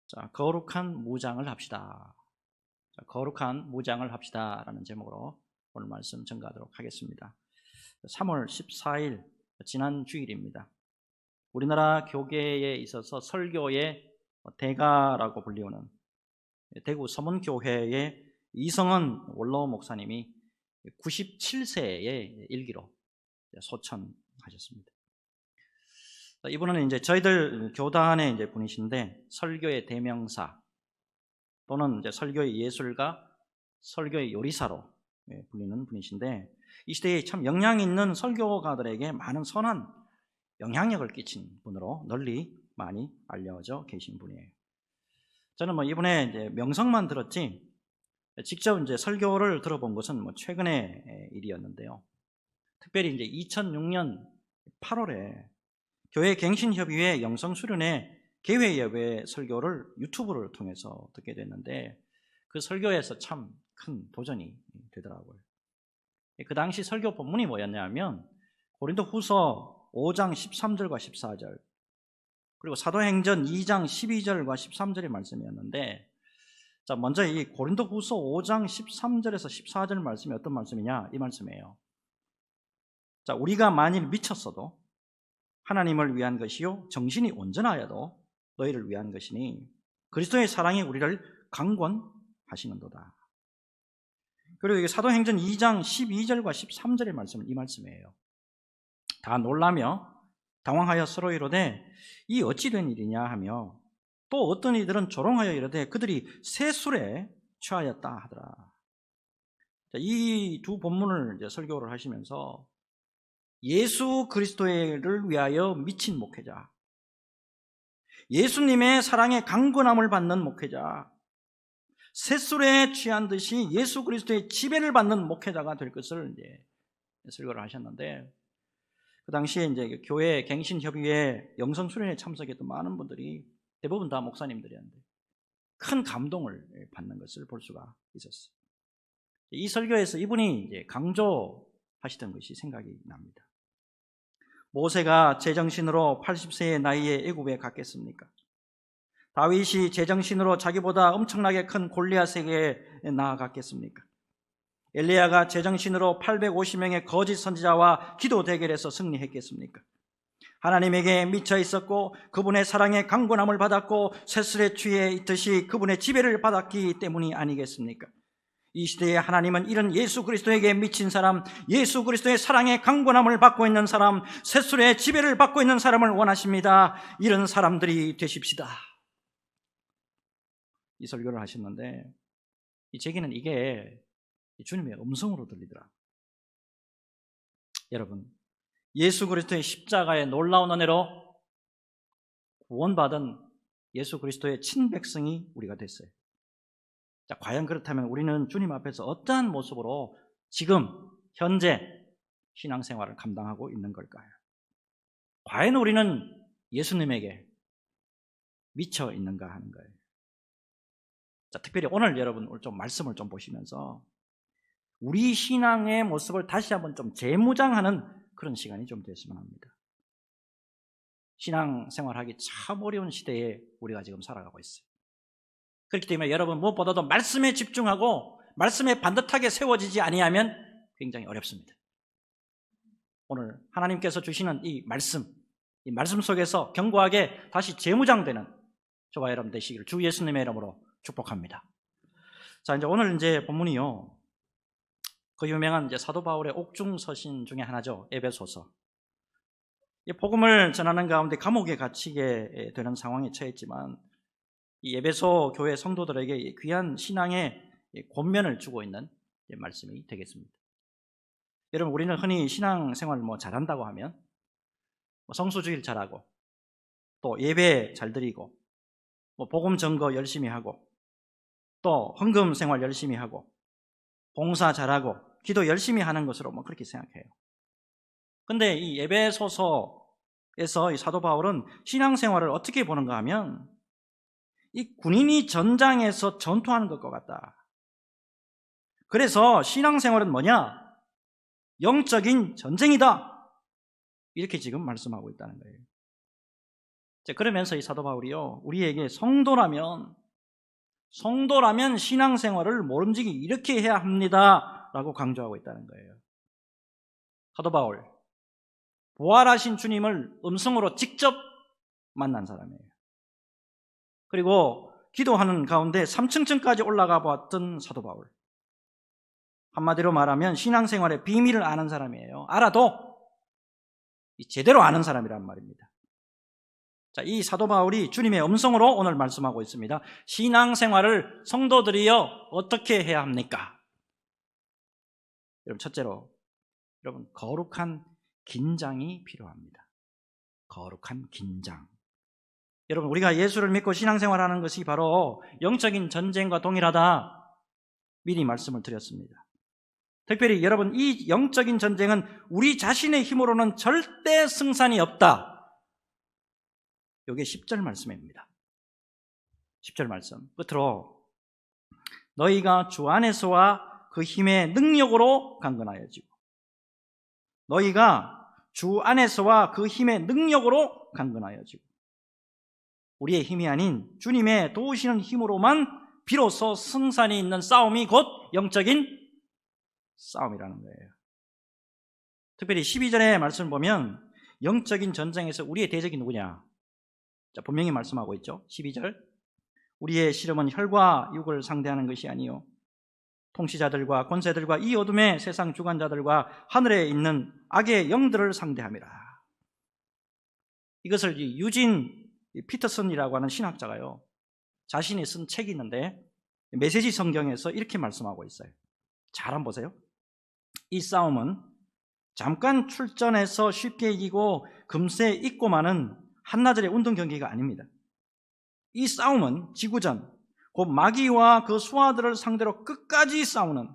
자, 거룩한 무장을 합시다. 자, 거룩한 무장을 합시다라는 제목으로 오늘 말씀 전가하도록 하겠습니다. 3월 14일 지난 주일입니다. 우리나라 교계에 있어서 설교의 대가라고 불리우는 대구 서문교회의 이성은 원로 목사님이 97세의 일기로 소천하셨습니다. 이분은 이제 저희들 교단의 이제 분이신데 설교의 대명사 또는 이제 설교의 예술가, 설교의 요리사로 불리는 분이신데 이 시대에 참 영향 있는 설교가들에게 많은 선한 영향력을 끼친 분으로 널리 많이 알려져 계신 분이에요. 저는 이분의 이제 명성만 들었지 직접 이제 설교를 들어본 것은 최근의 일이었는데요. 특별히 이제 2006년 8월에 교회 갱신협의회 영성수련회 개회예배 설교를 유튜브를 통해서 듣게 됐는데 그 설교에서 참 큰 도전이 되더라고요. 그 당시 설교 본문이 뭐였냐면 고린도후서 5장 13절과 14절 그리고 사도행전 2장 12절과 13절의 말씀이었는데 자, 먼저 이 고린도후서 5장 13절에서 14절 말씀이 어떤 말씀이냐? 이 말씀이에요. 자, 우리가 만일 미쳤어도 하나님을 위한 것이요 정신이 온전하여도 너희를 위한 것이니 그리스도의 사랑이 우리를 강권하시는도다. 그리고 이게 사도행전 2장 12절과 13절의 말씀은 이 말씀이에요. 다 놀라며 당황하여 서로 이르되 이 어찌 된 일이냐 하며 또 어떤 이들은 조롱하여 이르되 그들이 새 술에 취하였다 하더라. 이 두 본문을 이제 설교를 하시면서 예수 그리스도를 위하여 미친 목회자, 예수님의 사랑에 강권함을 받는 목회자, 셋술에 취한 듯이 예수 그리스도의 지배를 받는 목회자가 될 것을 이제 설교를 하셨는데 그 당시에 이제 교회 갱신협의회 영성수련회에 참석했던 많은 분들이 대부분 다 목사님들이었는데 큰 감동을 받는 것을 볼 수가 있었어요. 이 설교에서 이분이 이제 강조하시던 것이 생각이 납니다. 모세가 제정신으로 80세의 나이에 애굽에 갔겠습니까? 다윗이 제정신으로 자기보다 엄청나게 큰 골리앗에게 나아갔겠습니까? 엘리야가 제정신으로 850명의 거짓 선지자와 기도 대결에서 승리했겠습니까? 하나님에게 미쳐 있었고 그분의 사랑에 강권함을 받았고 셋술에 취해 있듯이 그분의 지배를 받았기 때문이 아니겠습니까? 이 시대에 하나님은 이런 예수 그리스도에게 미친 사람, 예수 그리스도의 사랑에 강권함을 받고 있는 사람, 셋술의 지배를 받고 있는 사람을 원하십니다. 이런 사람들이 되십시다. 이 설교를 하셨는데 제게는 이게 주님의 음성으로 들리더라. 여러분, 예수 그리스도의 십자가의 놀라운 은혜로 구원받은 예수 그리스도의 친백성이 우리가 됐어요. 자, 과연 그렇다면 우리는 주님 앞에서 어떠한 모습으로 지금 현재 신앙생활을 감당하고 있는 걸까요? 과연 우리는 예수님에게 미쳐 있는가 하는 거예요. 자, 특별히 오늘 여러분 좀 말씀을 좀 보시면서 우리 신앙의 모습을 다시 한번 좀 재무장하는 그런 시간이 좀 됐으면 합니다. 신앙생활하기 참 어려운 시대에 우리가 지금 살아가고 있어요. 그렇기 때문에 여러분 무엇보다도 말씀에 집중하고 말씀에 반듯하게 세워지지 아니하면 굉장히 어렵습니다. 오늘 하나님께서 주시는 이 말씀 속에서 견고하게 다시 재무장되는 저와 여러분 되시기를 주 예수님의 이름으로 축복합니다. 자, 이제 오늘 이제 본문이요. 그 유명한 이제 사도 바울의 옥중서신 중에 하나죠. 에베소서. 이 복음을 전하는 가운데 감옥에 갇히게 되는 상황에 처했지만 이 에베소 교회 성도들에게 귀한 신앙의 권면을 주고 있는 말씀이 되겠습니다. 여러분, 우리는 흔히 신앙생활을 잘한다고 하면 성수주일 잘하고 또 예배 잘 드리고 복음 전거 열심히 하고 또 헌금 생활 열심히 하고 봉사 잘하고 기도 열심히 하는 것으로 그렇게 생각해요. 근데 이 에베소서에서 이 사도 바울은 신앙생활을 어떻게 보는가 하면 이 군인이 전장에서 전투하는 것과 같다. 그래서 신앙생활은 뭐냐? 영적인 전쟁이다. 이렇게 지금 말씀하고 있다는 거예요. 그러면서 이 사도 바울이요, 우리에게 성도라면 신앙생활을 모름지기 이렇게 해야 합니다 라고 강조하고 있다는 거예요. 사도 바울, 부활하신 주님을 음성으로 직접 만난 사람이에요. 그리고 기도하는 가운데 3층까지 올라가 보았던 사도 바울, 한마디로 말하면 신앙생활의 비밀을 아는 사람이에요. 알아도 제대로 아는 사람이란 말입니다. 자, 이 사도 바울이 주님의 음성으로 오늘 말씀하고 있습니다. 신앙생활을 성도들이여 어떻게 해야 합니까? 여러분, 첫째로 여러분, 거룩한 긴장이 필요합니다. 거룩한 긴장. 여러분, 우리가 예수를 믿고 신앙생활하는 것이 바로 영적인 전쟁과 동일하다, 미리 말씀을 드렸습니다. 특별히 여러분, 이 영적인 전쟁은 우리 자신의 힘으로는 절대 승산이 없다. 이게 10절 말씀입니다. 10절 말씀 끝으로, 너희가 주 안에서와 그 힘의 능력으로 강건하여지고, 너희가 주 안에서와 그 힘의 능력으로 강건하여지고, 우리의 힘이 아닌 주님의 도우시는 힘으로만 비로소 승산이 있는 싸움이 곧 영적인 싸움이라는 거예요. 특별히 12절의 말씀을 보면 영적인 전쟁에서 우리의 대적이 누구냐? 자, 분명히 말씀하고 있죠. 12절, 우리의 씨름은 혈과 육을 상대하는 것이 아니요 통치자들과 권세들과 이 어둠의 세상 주관자들과 하늘에 있는 악의 영들을 상대함이라. 이것을 유진 피터슨이라고 하는 신학자가요, 자신이 쓴 책이 있는데 메시지 성경에서 이렇게 말씀하고 있어요. 잘 한번 보세요. 이 싸움은 잠깐 출전해서 쉽게 이기고 금세 잊고 마는 한나절의 운동 경기가 아닙니다. 이 싸움은 지구전, 곧 마귀와 그 수하들을 상대로 끝까지 싸우는,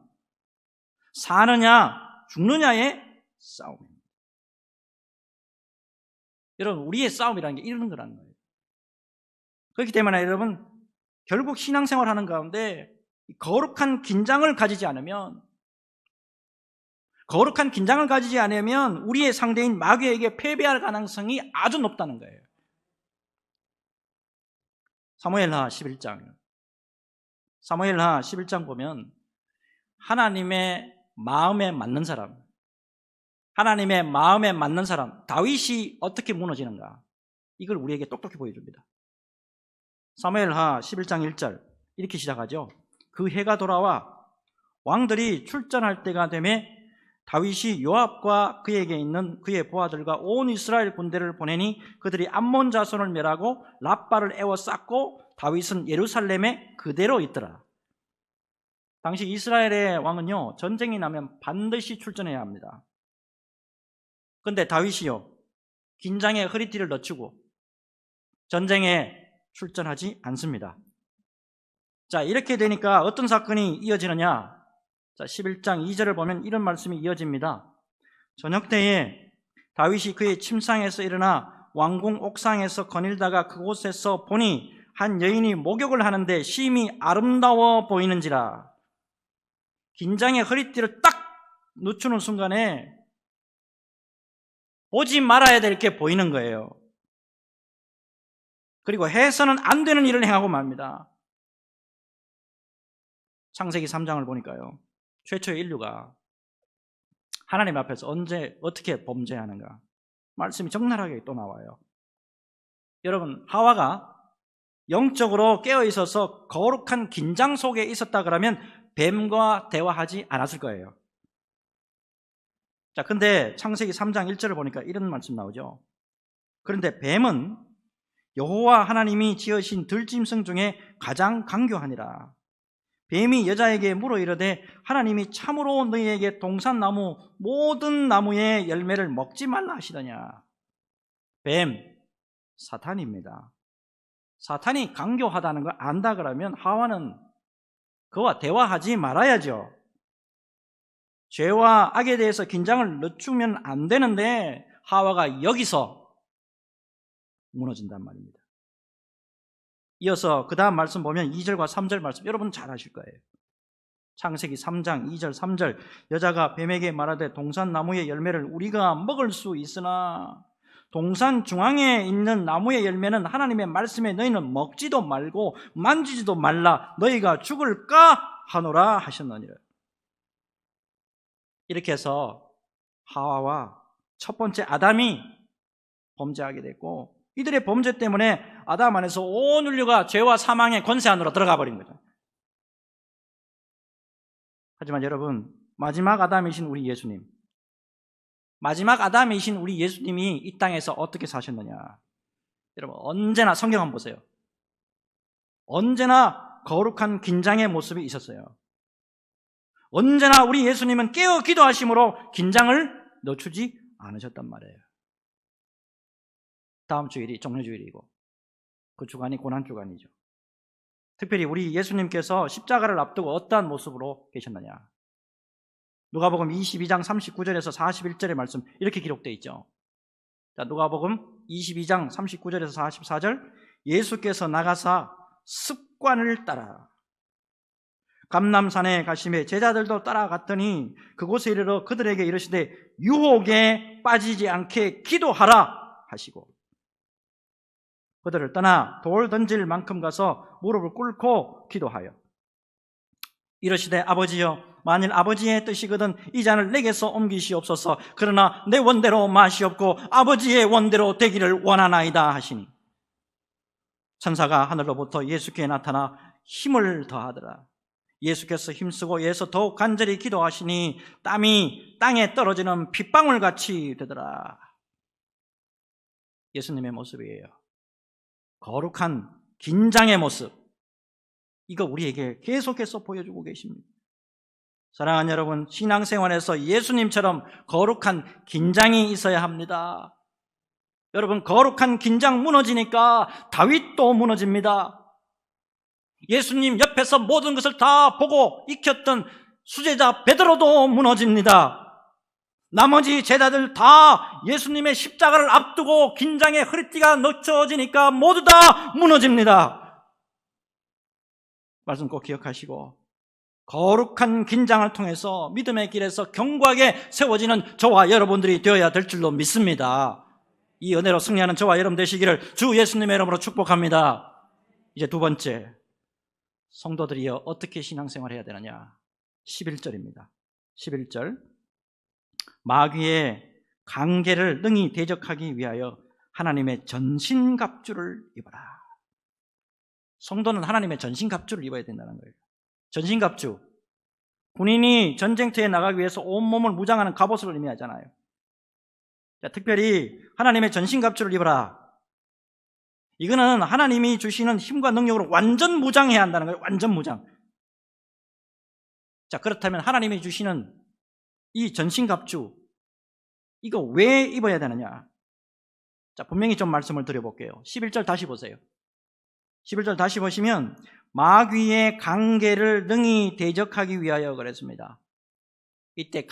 사느냐 죽느냐의 싸움입니다. 여러분, 우리의 싸움이라는 게 이런 거라는 거예요. 그렇기 때문에 여러분, 결국 신앙생활 하는 가운데 거룩한 긴장을 가지지 않으면 우리의 상대인 마귀에게 패배할 가능성이 아주 높다는 거예요. 사무엘하 11장 보면 하나님의 마음에 맞는 사람, 다윗이 어떻게 무너지는가, 이걸 우리에게 똑똑히 보여줍니다. 사무엘하 11장 1절 이렇게 시작하죠. 그 해가 돌아와 왕들이 출전할 때가 되매 다윗이 요압과 그에게 있는 그의 부하들과 온 이스라엘 군대를 보내니 그들이 암몬 자손을 멸하고 랍바를 에워쌌고 다윗은 예루살렘에 그대로 있더라. 당시 이스라엘의 왕은요, 전쟁이 나면 반드시 출전해야 합니다. 그런데 다윗이요, 긴장에 허리띠를 늦추고 전쟁에 출전하지 않습니다. 자, 이렇게 되니까 어떤 사건이 이어지느냐? 자, 11장 2절을 보면 이런 말씀이 이어집니다. 저녁 때에 다윗이 그의 침상에서 일어나 왕궁 옥상에서 거닐다가 그곳에서 보니 한 여인이 목욕을 하는데 심히 아름다워 보이는지라. 긴장의 허리띠를 딱 늦추는 순간에 보지 말아야 될 게 보이는 거예요. 그리고 해서는 안 되는 일을 행하고 맙니다. 창세기 3장을 보니까요, 최초의 인류가 하나님 앞에서 언제 어떻게 범죄하는가 말씀이 적나라하게 또 나와요. 여러분, 하와가 영적으로 깨어있어서 거룩한 긴장 속에 있었다 그러면 뱀과 대화하지 않았을 거예요. 자, 근데 창세기 3장 1절을 보니까 이런 말씀 나오죠. 그런데 뱀은 여호와 하나님이 지으신 들짐승 중에 가장 강교하니라. 뱀이 여자에게 물어 이르되 하나님이 참으로 너희에게 동산나무 모든 나무의 열매를 먹지 말라 하시더냐. 뱀, 사탄입니다. 사탄이 강교하다는 걸 안다 그러면 하와는 그와 대화하지 말아야죠. 죄와 악에 대해서 긴장을 늦추면 안 되는데 하와가 여기서 무너진단 말입니다. 이어서 그 다음 말씀 보면 2절과 3절 말씀 여러분 잘 아실 거예요. 창세기 3장 2절 3절 여자가 뱀에게 말하되 동산나무의 열매를 우리가 먹을 수 있으나 동산 중앙에 있는 나무의 열매는 하나님의 말씀에 너희는 먹지도 말고 만지지도 말라 너희가 죽을까 하노라 하셨느니라. 이렇게 해서 하와와 첫 번째 아담이 범죄하게 됐고, 이들의 범죄 때문에 아담 안에서 온 인류가 죄와 사망의 권세 안으로 들어가 버린 거죠. 하지만 여러분, 마지막 아담이신 우리 예수님, 마지막 아담이신 우리 예수님이 이 땅에서 어떻게 사셨느냐. 여러분, 언제나 성경 한번 보세요. 언제나 거룩한 긴장의 모습이 있었어요. 언제나 우리 예수님은 깨어 기도하심으로 긴장을 늦추지 않으셨단 말이에요. 다음 주일이 종료주일이고 그 주간이 고난주간이죠. 특별히 우리 예수님께서 십자가를 앞두고 어떠한 모습으로 계셨느냐. 누가복음 22장 39절에서 41절의 말씀 이렇게 기록되어 있죠. 자, 누가복음 22장 39절에서 44절, 예수께서 나가사 습관을 따라 감람산에 가시매 제자들도 따라갔더니 그곳에 이르러 그들에게 이르시되 유혹에 빠지지 않게 기도하라 하시고, 그들을 떠나 돌 던질 만큼 가서 무릎을 꿇고 기도하여 이르시되 아버지여, 만일 아버지의 뜻이거든 이 잔을 내게서 옮기시옵소서. 그러나 내 원대로 마시옵고 아버지의 원대로 되기를 원하나이다 하시니, 천사가 하늘로부터 예수께 나타나 힘을 더하더라. 예수께서 힘쓰고 예수 더욱 간절히 기도하시니 땀이 땅에 떨어지는 핏방울같이 되더라. 예수님의 모습이에요. 거룩한 긴장의 모습, 이거 우리에게 계속해서 보여주고 계십니다. 사랑하는 여러분, 신앙생활에서 예수님처럼 거룩한 긴장이 있어야 합니다. 여러분, 거룩한 긴장 무너지니까 다윗도 무너집니다. 예수님 옆에서 모든 것을 다 보고 익혔던 수제자 베드로도 무너집니다. 나머지 제자들 다 예수님의 십자가를 앞두고 긴장에 허리띠가 늦춰지니까 모두 다 무너집니다. 말씀 꼭 기억하시고, 거룩한 긴장을 통해서 믿음의 길에서 견고하게 세워지는 저와 여러분들이 되어야 될 줄로 믿습니다. 이 은혜로 승리하는 저와 여러분 되시기를 주 예수님의 이름으로 축복합니다. 이제 두 번째, 성도들이여 어떻게 신앙생활을 해야 되느냐. 11절입니다. 11절, 마귀의 관계를 능히 대적하기 위하여 하나님의 전신갑주를 입어라. 성도는 하나님의 전신갑주를 입어야 된다는 거예요. 전신갑주, 군인이 전쟁터에 나가기 위해서 온몸을 무장하는 갑옷을 의미하잖아요. 자, 특별히 하나님의 전신갑주를 입어라. 이거는 하나님이 주시는 힘과 능력으로 완전 무장해야 한다는 거예요. 완전 무장. 자, 그렇다면 하나님이 주시는 이 전신갑주, 이거 왜 입어야 되느냐? 자, 분명히 좀 말씀을 드려볼게요. 11절 다시 보세요. 11절 다시 보시면 마귀의 관계를 능히 대적하기 위하여 그랬습니다. 이때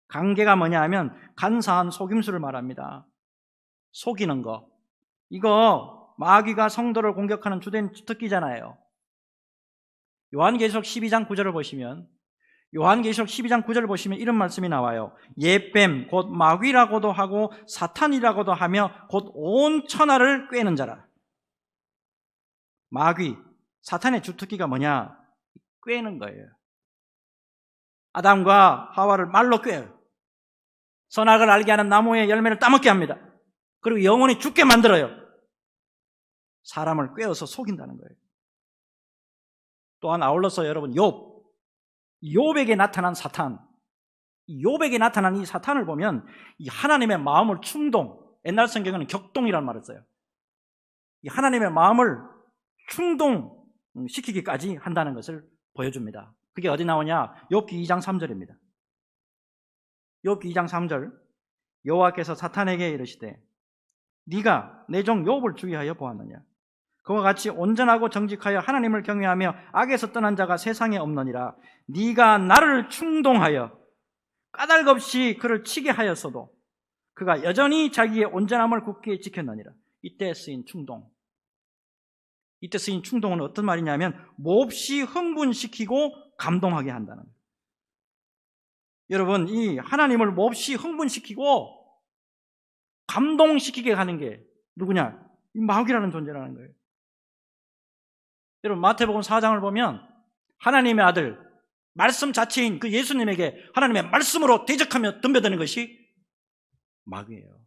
관계가 뭐냐 하면 간사한 속임수를 말합니다. 속이는 거. 이거 마귀가 성도를 공격하는 주된 특기잖아요. 요한계시록 12장 9절을 보시면, 요한계시록 12장 9절을 보시면 이런 말씀이 나와요. 옛뱀 곧 마귀라고도 하고 사탄이라고도 하며 곧 온 천하를 꿰는 자라. 마귀, 사탄의 주특기가 뭐냐? 꿰는 거예요. 아담과 하와를 말로 꿰요. 선악을 알게 하는 나무의 열매를 따먹게 합니다. 그리고 영원히 죽게 만들어요. 사람을 꿰어서 속인다는 거예요. 또한 아울러서 여러분, 욥에게 나타난 사탄, 욥에게 나타난 이 사탄을 보면 이 하나님의 마음을 옛날 성경에는 격동이라는 말을 써요. 이 하나님의 마음을 충동시키기까지 한다는 것을 보여줍니다. 그게 어디 나오냐? 욥기 2장 3절입니다. 욥기 2장 3절, 여호와께서 사탄에게 이르시되 네가 내 종 욥을 주의하여 보았느냐? 그와 같이 온전하고 정직하여 하나님을 경외하며 악에서 떠난 자가 세상에 없느니라. 네가 나를 충동하여 까닭없이 그를 치게 하였어도 그가 여전히 자기의 온전함을 굳게 지켰느니라. 이때 쓰인 충동은 어떤 말이냐면 몹시 흥분시키고 감동하게 한다는 거예요. 여러분, 이 하나님을 몹시 흥분시키고 감동시키게 하는 게 누구냐? 이 마귀라는 존재라는 거예요. 여러분 마태복음 4장을 보면 하나님의 아들 말씀 자체인 그 예수님에게 하나님의 말씀으로 대적하며 덤벼드는 것이 마귀예요.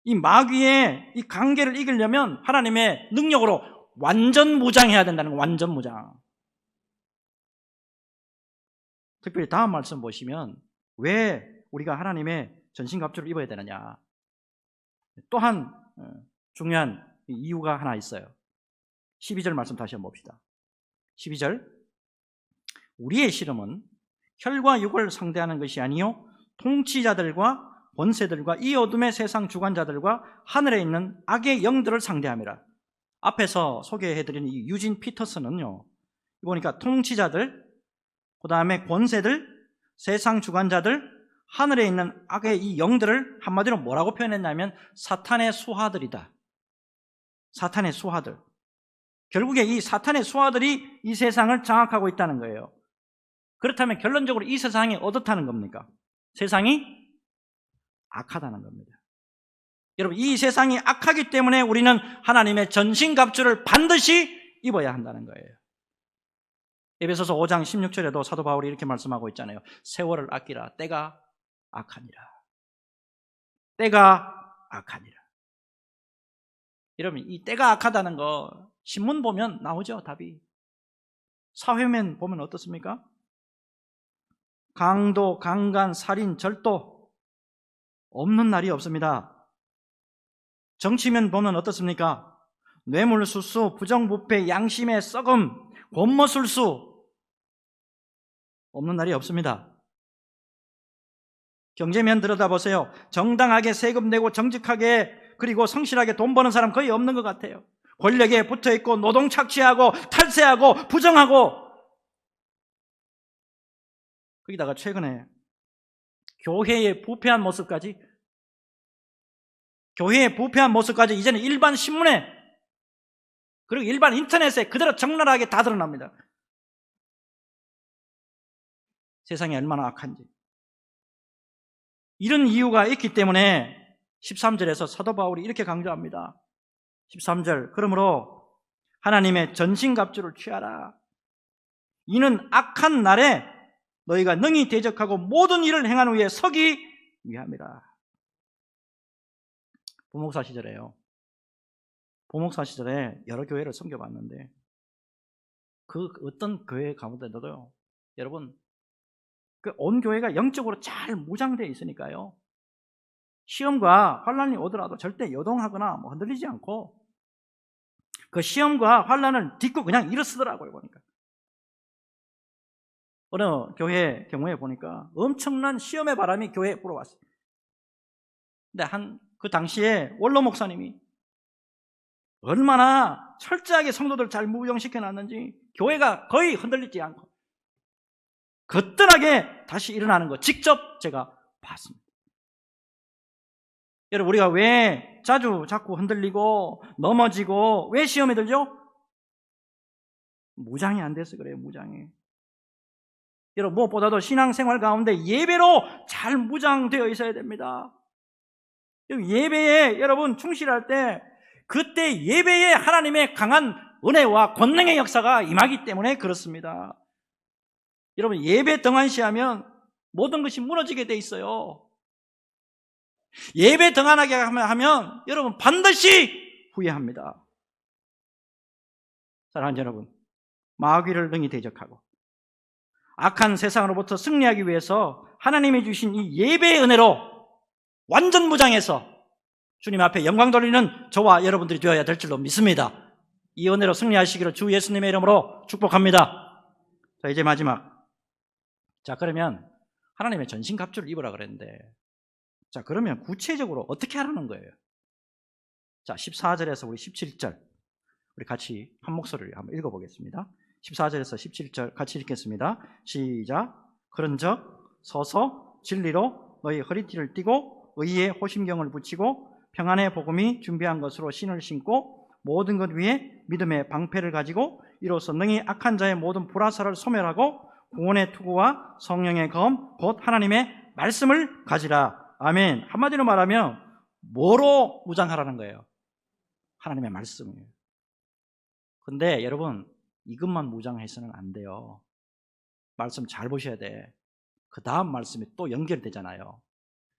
이 마귀의 이 관계를 이기려면 하나님의 능력으로 완전 무장해야 된다는 거예요. 완전 무장. 특별히 다음 말씀 보시면 왜 우리가 하나님의 전신갑주를 입어야 되느냐. 또한 중요한 이유가 하나 있어요. 12절 말씀 다시 한번 봅시다. 12절 우리의 씨름은 혈과 육을 상대하는 것이 아니요 통치자들과 권세들과 이 어둠의 세상 주관자들과 하늘에 있는 악의 영들을 상대함이라. 앞에서 소개해드린 이 유진 피터슨은요, 보니까 통치자들, 그 다음에 권세들, 세상 주관자들, 하늘에 있는 악의 이 영들을 한마디로 뭐라고 표현했냐면 사탄의 수하들이다. 사탄의 수하들. 결국에 이 사탄의 수하들이 이 세상을 장악하고 있다는 거예요. 그렇다면 결론적으로 이 세상이 어떻다는 겁니까? 세상이 악하다는 겁니다. 여러분, 이 세상이 악하기 때문에 우리는 하나님의 전신갑주를 반드시 입어야 한다는 거예요. 에베소서 5장 16절에도 사도 바울이 이렇게 말씀하고 있잖아요. 세월을 아끼라. 때가 악하니라. 때가 악하니라. 여러분, 이 때가 악하다는 거 신문 보면 나오죠, 답이. 사회면 보면 어떻습니까? 강도, 강간, 살인, 절도 없는 날이 없습니다. 정치면 보면 어떻습니까? 뇌물수수, 부정부패, 양심의 썩음, 권모술수 없는 날이 없습니다. 경제면 들여다보세요. 정당하게 세금 내고 정직하게 그리고 성실하게 돈 버는 사람 거의 없는 것 같아요. 권력에 붙어있고 노동 착취하고 탈세하고 부정하고. 거기다가 최근에 교회의 부패한 모습까지 이제는 일반 신문에 그리고 일반 인터넷에 그대로 적나라하게 다 드러납니다. 세상이 얼마나 악한지. 이런 이유가 있기 때문에 13절에서 사도 바울이 이렇게 강조합니다. 13절 그러므로 하나님의 전신갑주를 취하라. 이는 악한 날에 너희가 능히 대적하고 모든 일을 행한 후에 서기 위함이라. 부목사 시절에요. 부목사 시절에 여러 교회를 섬겨봤는데 그 어떤 교회 가운데도 여러분 그 온 교회가 영적으로 잘 무장되어 있으니까요. 시험과 환란이 오더라도 절대 요동하거나 뭐 흔들리지 않고 그 시험과 환란을 딛고 그냥 일어서더라고요, 보니까. 어느 교회 경우에 보니까 엄청난 시험의 바람이 교회에 불어왔어요. 근데 그 당시에 원로 목사님이 얼마나 철저하게 성도들 잘 무장시켜 놨는지 교회가 거의 흔들리지 않고 거뜬하게 다시 일어나는 거 직접 제가 봤습니다. 여러분, 우리가 왜 자꾸 흔들리고 넘어지고 왜 시험에 들죠? 무장이 안 돼서 그래요. 무장이. 여러분, 무엇보다도 신앙생활 가운데 예배로 잘 무장되어 있어야 됩니다. 예배에 여러분 충실할 때 그때 예배에 하나님의 강한 은혜와 권능의 역사가 임하기 때문에 그렇습니다. 여러분, 예배 등한시하면 모든 것이 무너지게 돼 있어요. 예배 등한하게 하면 여러분 반드시 후회합니다. 사랑하는 여러분, 마귀를 능히 대적하고 악한 세상으로부터 승리하기 위해서 하나님이 주신 이 예배의 은혜로 완전 무장해서 주님 앞에 영광 돌리는 저와 여러분들이 되어야 될 줄로 믿습니다. 이 은혜로 승리하시기를 주 예수님의 이름으로 축복합니다. 자, 이제 마지막. 자, 그러면 하나님의 전신갑주를 입으라 그랬는데, 자, 그러면 구체적으로 어떻게 하라는 거예요? 자, 14절에서 우리 17절 우리 같이 한 목소리를 한번 읽어보겠습니다. 14절에서 17절 같이 읽겠습니다. 시작. 그런즉 서서 진리로 너희 허리띠를 띠고 의의 호심경을 붙이고 평안의 복음이 준비한 것으로 신을 신고 모든 것 위에 믿음의 방패를 가지고 이로써 능히 악한 자의 모든 불화살을 소멸하고 구원의 투구와 성령의 검 곧 하나님의 말씀을 가지라. 아멘. 한마디로 말하면 뭐로 무장하라는 거예요? 하나님의 말씀이에요. 근데 여러분, 이것만 무장해서는 안 돼요. 말씀 잘 보셔야 돼. 그 다음 말씀이 또 연결되잖아요.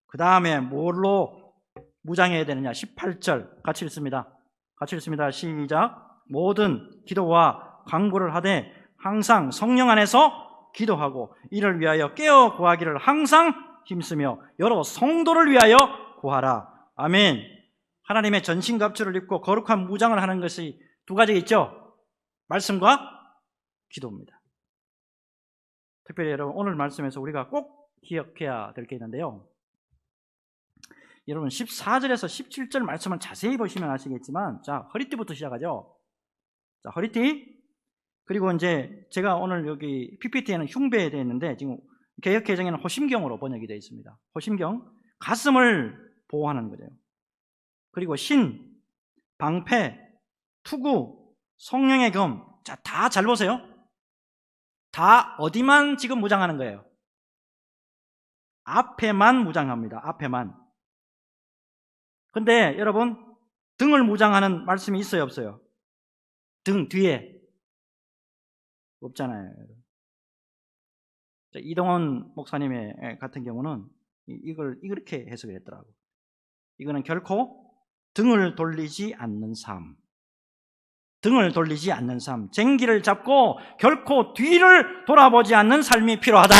그 다음에 뭘로 무장해야 되느냐? 18절 같이 읽습니다. 같이 읽습니다. 시작. 모든 기도와 간구를 하되 항상 성령 안에서 기도하고 이를 위하여 깨어 구하기를 항상 힘쓰며 여러 성도를 위하여 구하라. 아멘. 하나님의 전신갑주를 입고 거룩한 무장을 하는 것이 두 가지 있죠. 말씀과 기도입니다. 특별히 여러분, 오늘 말씀에서 우리가 꼭 기억해야 될 게 있는데요. 여러분 14절에서 17절 말씀을 자세히 보시면 아시겠지만, 자, 허리띠부터 시작하죠. 자, 허리띠. 그리고 이제 제가 오늘 여기 PPT에는 흉배에 되어 있는데 지금 개역개정에는 호심경으로 번역이 되어 있습니다. 호심경, 가슴을 보호하는 거예요. 그리고 신, 방패, 투구, 성령의 검. 자, 다 잘 보세요. 다 어디만 지금 무장하는 거예요? 앞에만 무장합니다. 앞에만. 근데 여러분, 등을 무장하는 말씀이 있어요, 없어요? 등 뒤에 없잖아요. 이동원 목사님의 같은 경우는 이걸 이렇게 해석을 했더라고요. 이거는 결코 등을 돌리지 않는 삶, 등을 돌리지 않는 삶, 쟁기를 잡고 결코 뒤를 돌아보지 않는 삶이 필요하다,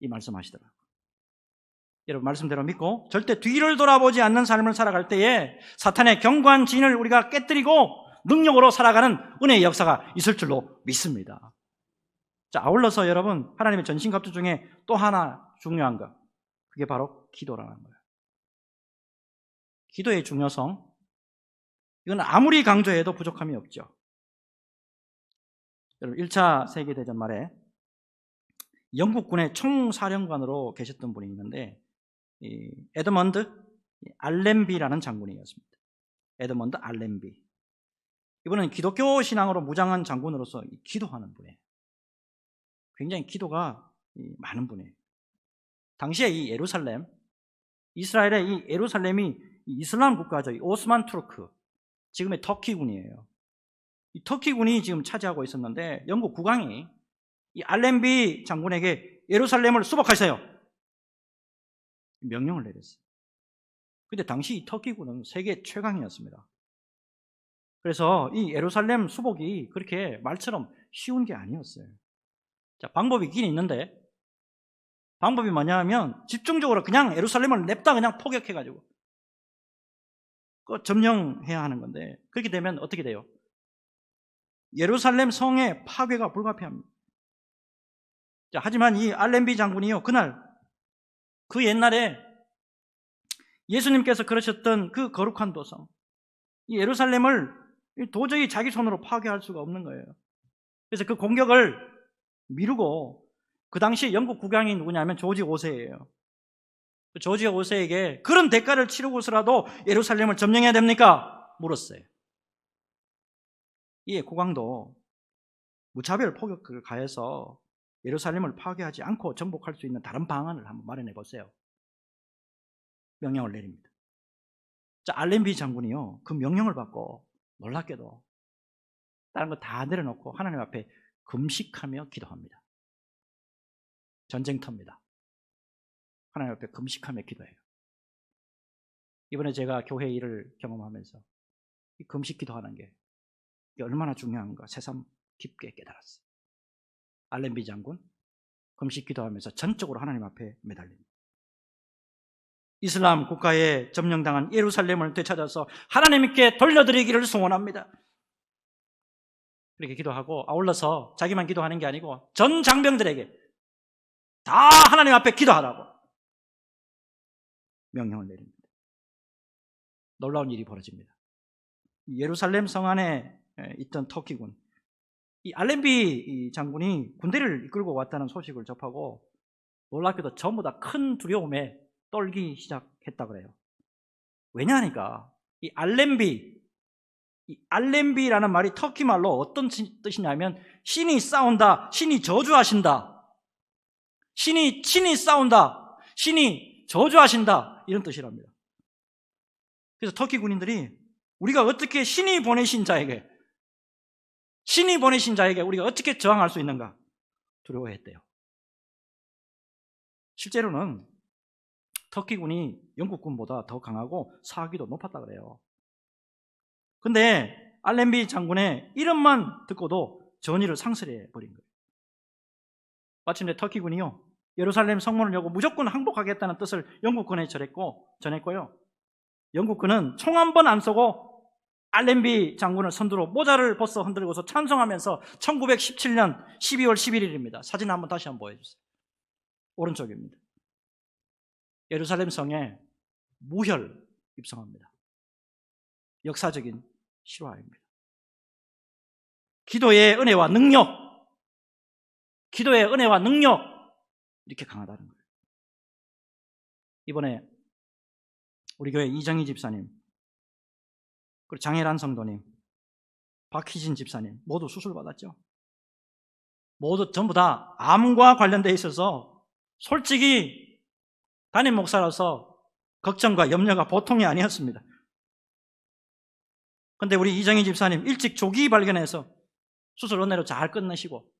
이 말씀하시더라고요. 여러분, 말씀대로 믿고 절대 뒤를 돌아보지 않는 삶을 살아갈 때에 사탄의 견고한 진을 우리가 깨뜨리고 능력으로 살아가는 은혜의 역사가 있을 줄로 믿습니다. 자, 아울러서 여러분, 하나님의 전신갑주 중에 또 하나 중요한 것, 그게 바로 기도라는 거예요. 기도의 중요성, 이건 아무리 강조해도 부족함이 없죠. 여러분, 1차 세계대전 말에 영국군의 총사령관으로 계셨던 분이 있는데, 에드먼드 알렌비라는 장군이었습니다. 에드먼드 알렌비. 이분은 기독교 신앙으로 무장한 장군으로서 기도하는 분이에요. 굉장히 기도가 많은 분이에요. 당시에 이 예루살렘, 이스라엘의 이 예루살렘이 이슬람 국가죠. 이 오스만 투르크, 지금의 터키군이에요. 이 터키군이 지금 차지하고 있었는데 영국 국왕이 이 알렌비 장군에게 예루살렘을 수복하세요, 명령을 내렸어요. 근데 당시 이 터키군은 세계 최강이었습니다. 그래서 이 예루살렘 수복이 그렇게 말처럼 쉬운 게 아니었어요. 자, 방법이 있긴 있는데, 방법이 뭐냐면 집중적으로 그냥 예루살렘을 냅다 그냥 포격해가지고 점령해야 하는 건데, 그렇게 되면 어떻게 돼요? 예루살렘 성의 파괴가 불가피합니다. 자, 하지만 이 알렌비 장군이요, 그날 그 옛날에 예수님께서 그러셨던 그 거룩한 도성, 이 예루살렘을 도저히 자기 손으로 파괴할 수가 없는 거예요. 그래서 그 공격을 미루고, 그 당시 영국 국왕이 누구냐면 조지 5세예요. 조지 5세에게 그런 대가를 치르고서라도 예루살렘을 점령해야 됩니까? 물었어요. 이 국왕도 무차별 포격을 가해서 예루살렘을 파괴하지 않고 정복할 수 있는 다른 방안을 한번 마련해 보세요. 명령을 내립니다. 자, 알렌비 장군이요, 그 명령을 받고 놀랍게도 다른 거 다 내려놓고 하나님 앞에 금식하며 기도합니다. 전쟁터입니다. 하나님 앞에 금식하며 기도해요. 이번에 제가 교회 일을 경험하면서 이 금식 기도하는 게 얼마나 중요한가 새삼 깊게 깨달았어요. 알렌비 장군 금식 기도하면서 전적으로 하나님 앞에 매달립니다. 이슬람 국가에 점령당한 예루살렘을 되찾아서 하나님께 돌려드리기를 소원합니다. 그렇게 기도하고, 아울러서 자기만 기도하는 게 아니고 전 장병들에게 다 하나님 앞에 기도하라고 명령을 내립니다. 놀라운 일이 벌어집니다. 예루살렘 성 안에 있던 터키군, 이 알렌비 장군이 군대를 이끌고 왔다는 소식을 접하고 놀랍게도 전부 다 큰 두려움에 떨기 시작했다 그래요. 왜냐하니까 이 알렌비라는 말이 터키 말로 어떤 뜻이냐면 신이 싸운다, 신이 저주하신다, 신이 친히 싸운다, 신이 저주하신다, 이런 뜻이랍니다. 그래서 터키 군인들이 우리가 어떻게 신이 보내신 자에게 우리가 어떻게 저항할 수 있는가 두려워했대요. 실제로는 터키군이 영국군보다 더 강하고 사기도 높았다 그래요. 근데 알렌비 장군의 이름만 듣고도 전의를 상실해 버린 거예요. 마침내 터키군이요, 예루살렘 성문을 열고 무조건 항복하겠다는 뜻을 영국군에 전했고요. 영국군은 총 한 번 안 쏘고 알렌비 장군을 선두로 모자를 벗어 흔들고서 찬송하면서 1917년 12월 11일입니다. 사진 한번 다시 한번 보여주세요. 오른쪽입니다. 예루살렘 성에 무혈 입성합니다. 역사적인 실화입니다. 기도의 은혜와 능력 이렇게 강하다는 거예요. 이번에 우리 교회 이정희 집사님, 그리고 장혜란 성도님, 박희진 집사님 모두 수술 받았죠. 모두 전부 다 암과 관련되어 있어서 솔직히 담임 목사로서 걱정과 염려가 보통이 아니었습니다. 그런데 우리 이정희 집사님 일찍 조기 발견해서 수술 은혜로 잘 끝내시고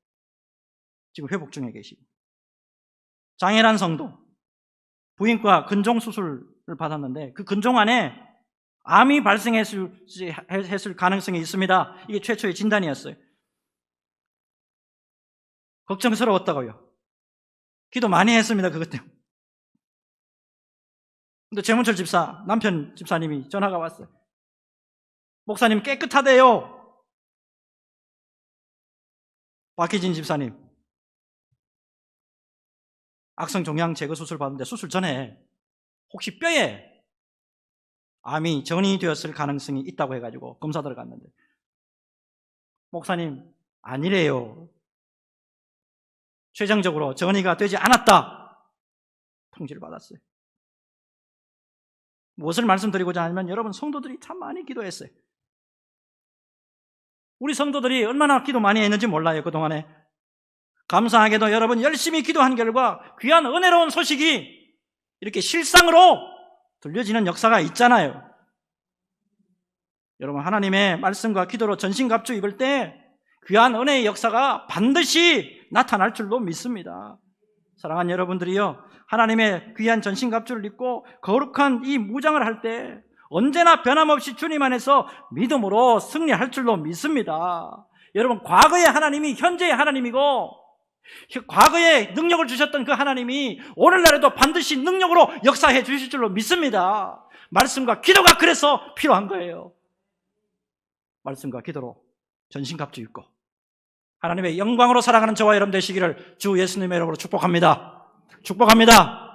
지금 회복 중에 계시고, 장혜란 성도 부인과 근종 수술을 받았는데 그 근종 안에 암이 발생했을 가능성이 있습니다. 이게 최초의 진단이었어요. 걱정스러웠다고요. 기도 많이 했습니다, 그것 때문에. 근데 최문철 집사, 남편 집사님이 전화가 왔어요. 목사님 깨끗하대요. 박희진 집사님 악성 종양 제거 수술 받는데 수술 전에 혹시 뼈에 암이 전이되었을 가능성이 있다고 해가지고 검사 들어갔는데 목사님 아니래요. 최종적으로 전이가 되지 않았다 통지를 받았어요. 무엇을 말씀드리고자 하냐면 여러분, 성도들이 참 많이 기도했어요. 우리 성도들이 얼마나 기도 많이 했는지 몰라요. 그동안에 감사하게도 여러분 열심히 기도한 결과 귀한 은혜로운 소식이 이렇게 실상으로 들려지는 역사가 있잖아요. 여러분, 하나님의 말씀과 기도로 전신갑주 입을 때 귀한 은혜의 역사가 반드시 나타날 줄로 믿습니다. 사랑하는 여러분들이요, 하나님의 귀한 전신갑주를 입고 거룩한 이 무장을 할 때 언제나 변함없이 주님 안에서 믿음으로 승리할 줄로 믿습니다. 여러분, 과거의 하나님이 현재의 하나님이고 과거에 능력을 주셨던 그 하나님이 오늘날에도 반드시 능력으로 역사해 주실 줄로 믿습니다. 말씀과 기도가 그래서 필요한 거예요. 말씀과 기도로 전신갑주 입고 하나님의 영광으로 살아가는 저와 여러분 되시기를 주 예수님의 이름으로 축복합니다. 축복합니다.